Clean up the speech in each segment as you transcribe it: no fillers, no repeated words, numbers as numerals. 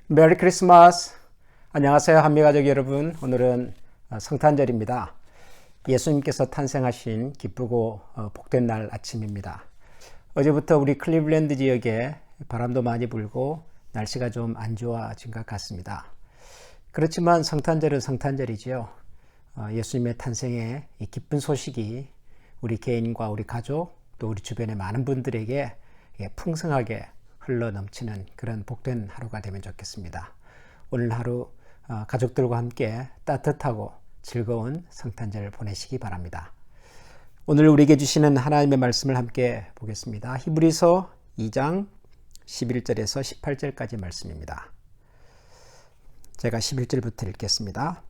메리 크리스마스. 안녕하세요, 한미가족 여러분. 오늘은 성탄절입니다. 예수님께서 탄생하신 기쁘고 복된 날 아침입니다. 어제부터 우리 클리블랜드 지역에 바람도 많이 불고 날씨가 좀 안 좋아진 것 같습니다. 그렇지만 성탄절은 성탄절이지요. 예수님의 탄생의 이 기쁜 소식이 우리 개인과 우리 가족 또 우리 주변의 많은 분들에게 풍성하게 흘러 넘치는 그런 복된 하루가 되면 좋겠습니다. 오늘 하루 가족들과 함께 따뜻하고 즐거운 성탄절을 보내시기 바랍니다. 오늘 우리에게 주시는 하나님의 말씀을 함께 보겠습니다. 히브리서 2장 11절에서 18절까지 말씀입니다. 제가 11절부터 읽겠습니다.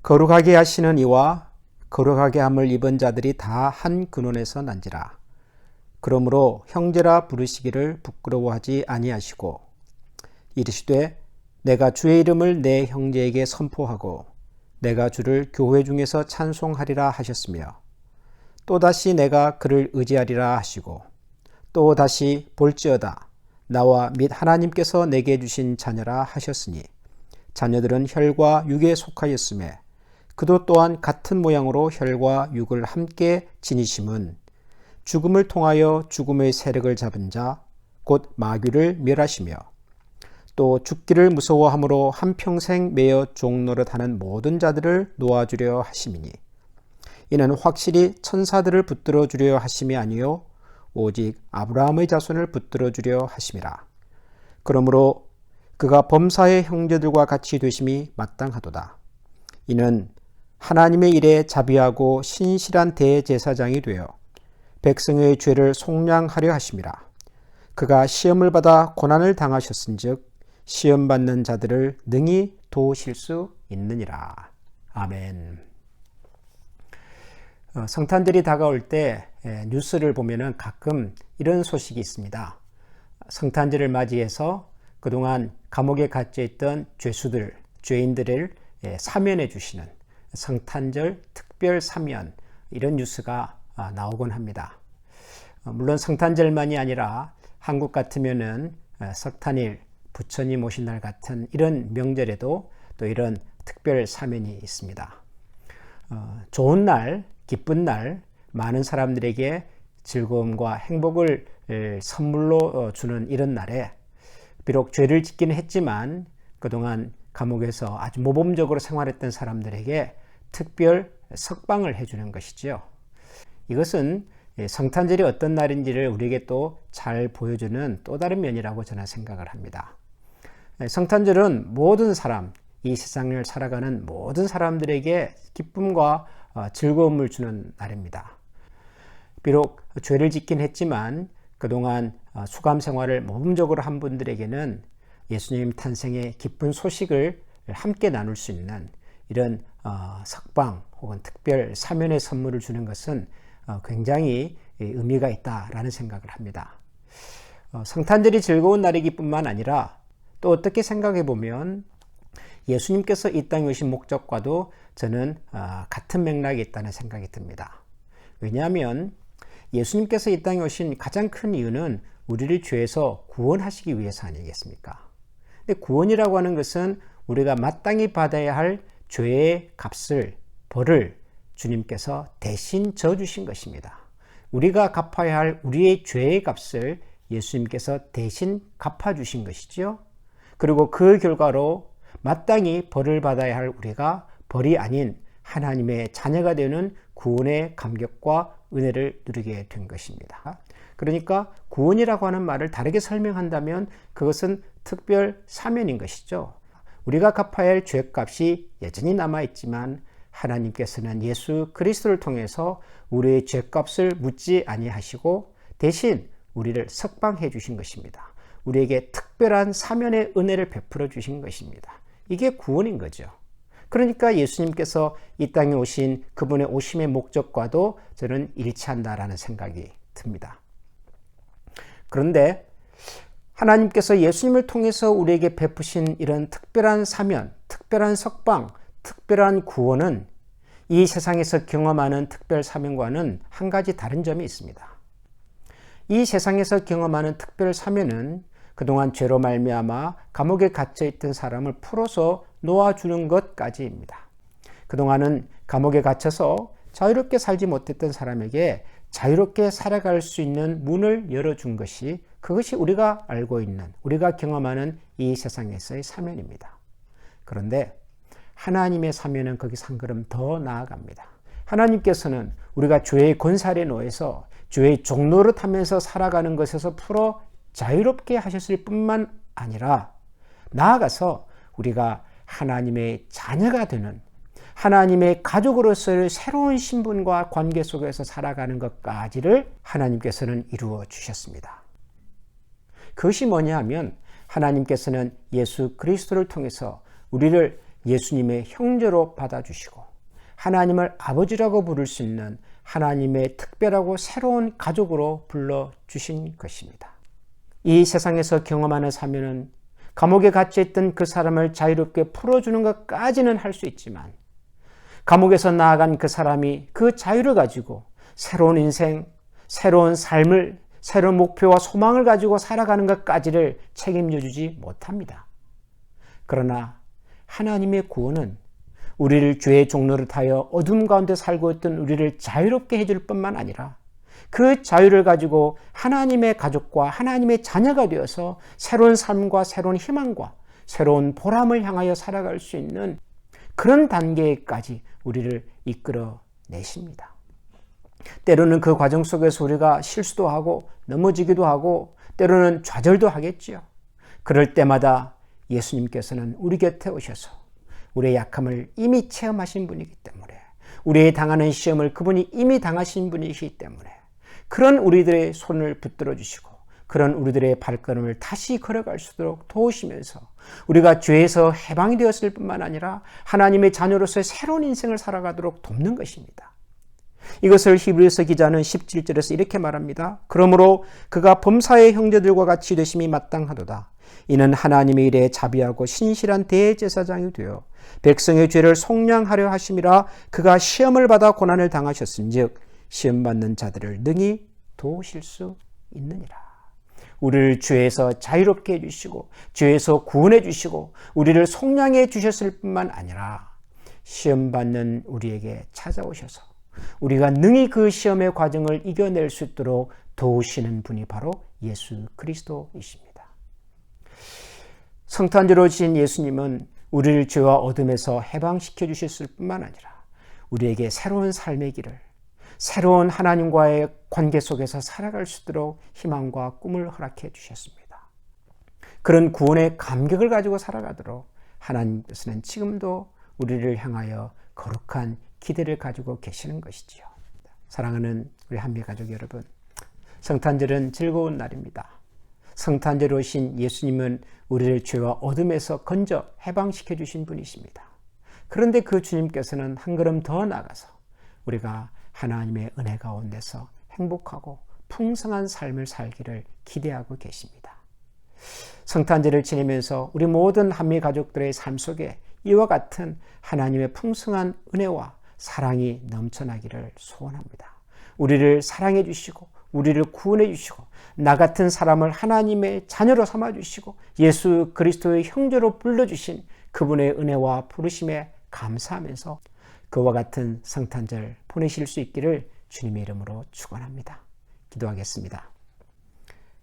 거룩하게 하시는 이와 거룩하게 함을 입은 자들이 다 한 근원에서 난지라. 그러므로 형제라 부르시기를 부끄러워하지 아니하시고 이르시되 내가 주의 이름을 내 형제에게 선포하고 내가 주를 교회 중에서 찬송하리라 하셨으며 또다시 내가 그를 의지하리라 하시고 또다시 볼지어다 나와 및 하나님께서 내게 주신 자녀라 하셨으니 자녀들은 혈과 육에 속하였음에 그도 또한 같은 모양으로 혈과 육을 함께 지니심은 죽음을 통하여 죽음의 세력을 잡은 자, 곧 마귀를 멸하시며 또 죽기를 무서워함으로 한평생 매여 종노릇하는 모든 자들을 놓아주려 하심이니 이는 확실히 천사들을 붙들어 주려 하심이 아니요 오직 아브라함의 자손을 붙들어 주려 하심이라. 그러므로 그가 범사의 형제들과 같이 되심이 마땅하도다. 이는 하나님의 일에 자비하고 신실한 대제사장이 되어 백성의 죄를 속량하려 하심이라. 그가 시험을 받아 고난을 당하셨은즉 시험받는 자들을 능히 도우실 수 있느니라. 아멘. 성탄절이 다가올 때 뉴스를 보면은 가끔 이런 소식이 있습니다. 성탄절을 맞이해서 그동안 감옥에 갇혀 있던 죄수들, 죄인들을 사면해 주시는 성탄절 특별 사면, 이런 뉴스가 나오곤 합니다. 물론 성탄절만이 아니라 한국 같으면은 석탄일, 부처님 오신 날 같은 이런 명절에도 또 이런 특별 사면이 있습니다. 좋은 날, 기쁜 날, 많은 사람들에게 즐거움과 행복을 선물로 주는 이런 날에 비록 죄를 짓기는 했지만 그동안 감옥에서 아주 모범적으로 생활했던 사람들에게 특별 석방을 해주는 것이죠. 이것은 성탄절이 어떤 날인지를 우리에게 또 잘 보여주는 또 다른 면이라고 저는 생각을 합니다. 성탄절은 모든 사람, 이 세상을 살아가는 모든 사람들에게 기쁨과 즐거움을 주는 날입니다. 비록 죄를 짓긴 했지만 그동안 수감 생활을 모범적으로 한 분들에게는 예수님 탄생의 기쁜 소식을 함께 나눌 수 있는 이런 석방 혹은 특별 사면의 선물을 주는 것은 굉장히 의미가 있다라는 생각을 합니다. 성탄절이 즐거운 날이기 뿐만 아니라 또 어떻게 생각해 보면 예수님께서 이 땅에 오신 목적과도 저는 같은 맥락이 있다는 생각이 듭니다. 왜냐하면 예수님께서 이 땅에 오신 가장 큰 이유는 우리를 죄에서 구원하시기 위해서 아니겠습니까? 근데 구원이라고 하는 것은 우리가 마땅히 받아야 할 죄의 값을, 벌을 주님께서 대신 져주신 것입니다. 우리가 갚아야 할 우리의 죄의 값을 예수님께서 대신 갚아주신 것이죠. 그리고 그 결과로 마땅히 벌을 받아야 할 우리가 벌이 아닌 하나님의 자녀가 되는 구원의 감격과 은혜를 누리게 된 것입니다. 그러니까 구원이라고 하는 말을 다르게 설명한다면 그것은 특별 사면인 것이죠. 우리가 갚아야 할 죄값이 여전히 남아있지만 하나님께서는 예수 그리스도를 통해서 우리의 죄값을 묻지 아니하시고 대신 우리를 석방해 주신 것입니다. 우리에게 특별한 사면의 은혜를 베풀어 주신 것입니다. 이게 구원인 거죠. 그러니까 예수님께서 이 땅에 오신 그분의 오심의 목적과도 저는 일치한다라는 생각이 듭니다. 그런데 하나님께서 예수님을 통해서 우리에게 베푸신 이런 특별한 사면, 특별한 석방, 특별한 구원은 이 세상에서 경험하는 특별 사면과는 한 가지 다른 점이 있습니다. 이 세상에서 경험하는 특별 사면은 그동안 죄로 말미암아 감옥에 갇혀있던 사람을 풀어서 놓아주는 것까지입니다. 그동안은 감옥에 갇혀서 자유롭게 살지 못했던 사람에게 자유롭게 살아갈 수 있는 문을 열어준 것이, 그것이 우리가 알고 있는, 우리가 경험하는 이 세상에서의 사면입니다. 그런데 하나님의 사면은 거기서 한 걸음 더 나아갑니다. 하나님께서는 우리가 죄의 권살에 놓여서 죄의 종노릇 하면서 살아가는 것에서 풀어 자유롭게 하셨을 뿐만 아니라, 나아가서 우리가 하나님의 자녀가 되는, 하나님의 가족으로서의 새로운 신분과 관계 속에서 살아가는 것까지를 하나님께서는 이루어 주셨습니다. 그것이 뭐냐 하면, 하나님께서는 예수 그리스도를 통해서 우리를 예수님의 형제로 받아주시고 하나님을 아버지라고 부를 수 있는 하나님의 특별하고 새로운 가족으로 불러주신 것입니다. 이 세상에서 경험하는 사면은 감옥에 갇혀있던 그 사람을 자유롭게 풀어주는 것까지는 할 수 있지만, 감옥에서 나아간 그 사람이 그 자유를 가지고 새로운 인생, 새로운 삶을, 새로운 목표와 소망을 가지고 살아가는 것까지를 책임져 주지 못합니다. 그러나 하나님의 구원은 우리를 죄의 종노릇하여 어둠 가운데 살고 있던 우리를 자유롭게 해줄 뿐만 아니라, 그 자유를 가지고 하나님의 가족과 하나님의 자녀가 되어서 새로운 삶과 새로운 희망과 새로운 보람을 향하여 살아갈 수 있는 그런 단계까지 우리를 이끌어 내십니다. 때로는 그 과정 속에서 우리가 실수도 하고 넘어지기도 하고 때로는 좌절도 하겠지요. 그럴 때마다 예수님께서는 우리 곁에 오셔서 우리의 약함을 이미 체험하신 분이기 때문에, 우리의 당하는 시험을 그분이 이미 당하신 분이시기 때문에 그런 우리들의 손을 붙들어 주시고 그런 우리들의 발걸음을 다시 걸어갈 수 있도록 도우시면서 우리가 죄에서 해방이 되었을 뿐만 아니라 하나님의 자녀로서의 새로운 인생을 살아가도록 돕는 것입니다. 이것을 히브리서 기자는 17절에서 이렇게 말합니다. 그러므로 그가 범사의 형제들과 같이 되심이 마땅하도다. 이는 하나님의 일에 자비하고 신실한 대제사장이 되어 백성의 죄를 속량하려 하심이라. 그가 시험을 받아 고난을 당하셨은즉 시험 받는 자들을 능히 도우실 수 있느니라. 우리를 죄에서 자유롭게 해주시고 죄에서 구원해 주시고 우리를 속량해 주셨을 뿐만 아니라 시험 받는 우리에게 찾아오셔서 우리가 능히 그 시험의 과정을 이겨낼 수 있도록 도우시는 분이 바로 예수 그리스도이십니다. 성탄절로 지신 예수님은 우리를 죄와 어둠에서 해방시켜 주셨을 뿐만 아니라 우리에게 새로운 삶의 길을, 새로운 하나님과의 관계 속에서 살아갈 수 있도록 희망과 꿈을 허락해 주셨습니다. 그런 구원의 감격을 가지고 살아가도록 하나님께서는 지금도 우리를 향하여 거룩한 기대를 가지고 계시는 것이지요. 사랑하는 우리 한미가족 여러분, 성탄절은 즐거운 날입니다. 성탄절에 오신 예수님은 우리를 죄와 어둠에서 건져 해방시켜 주신 분이십니다. 그런데 그 주님께서는 한 걸음 더 나가서 우리가 하나님의 은혜 가운데서 행복하고 풍성한 삶을 살기를 기대하고 계십니다. 성탄절을 지내면서 우리 모든 한미 가족들의 삶 속에 이와 같은 하나님의 풍성한 은혜와 사랑이 넘쳐나기를 소원합니다. 우리를 사랑해 주시고 우리를 구원해 주시고 나 같은 사람을 하나님의 자녀로 삼아 주시고 예수 그리스도의 형제로 불러주신 그분의 은혜와 부르심에 감사하면서 그와 같은 성탄절 보내실 수 있기를 주님의 이름으로 축원합니다. 기도하겠습니다.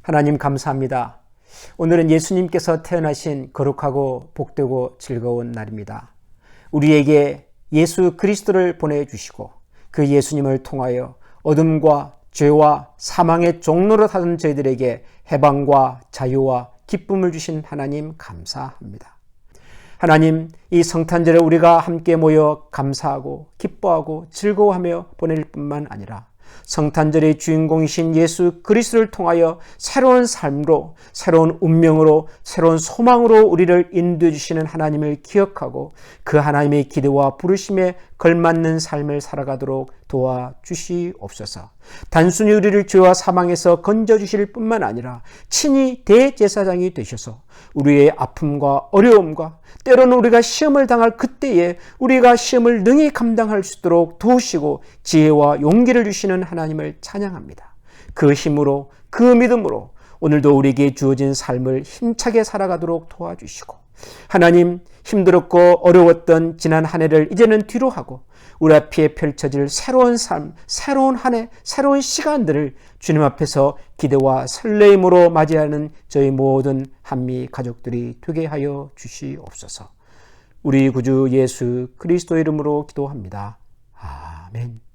하나님 감사합니다. 오늘은 예수님께서 태어나신 거룩하고 복되고 즐거운 날입니다. 우리에게 예수 그리스도를 보내주시고 그 예수님을 통하여 어둠과 죄와 사망의 종로로 사는 저희들에게 해방과 자유와 기쁨을 주신 하나님 감사합니다. 하나님, 이 성탄절에 우리가 함께 모여 감사하고 기뻐하고 즐거워하며 보낼 뿐만 아니라 성탄절의 주인공이신 예수 그리스도를 통하여 새로운 삶으로, 새로운 운명으로, 새로운 소망으로 우리를 인도해 주시는 하나님을 기억하고 그 하나님의 기대와 부르심에 걸맞는 삶을 살아가도록 도와주시옵소서. 단순히 우리를 죄와 사망에서 건져주실 뿐만 아니라 친히 대제사장이 되셔서 우리의 아픔과 어려움과 때로는 우리가 시험을 당할 그때에 우리가 시험을 능히 감당할 수 있도록 도우시고 지혜와 용기를 주시는 하나님을 찬양합니다. 그 힘으로, 그 믿음으로 오늘도 우리에게 주어진 삶을 힘차게 살아가도록 도와주시고, 하나님, 힘들었고 어려웠던 지난 한 해를 이제는 뒤로 하고 우리 앞에 펼쳐질 새로운 삶, 새로운 한 해, 새로운 시간들을 주님 앞에서 기대와 설레임으로 맞이하는 저희 모든 한미 가족들이 되게 하여 주시옵소서. 우리 구주 예수 그리스도 이름으로 기도합니다. 아멘.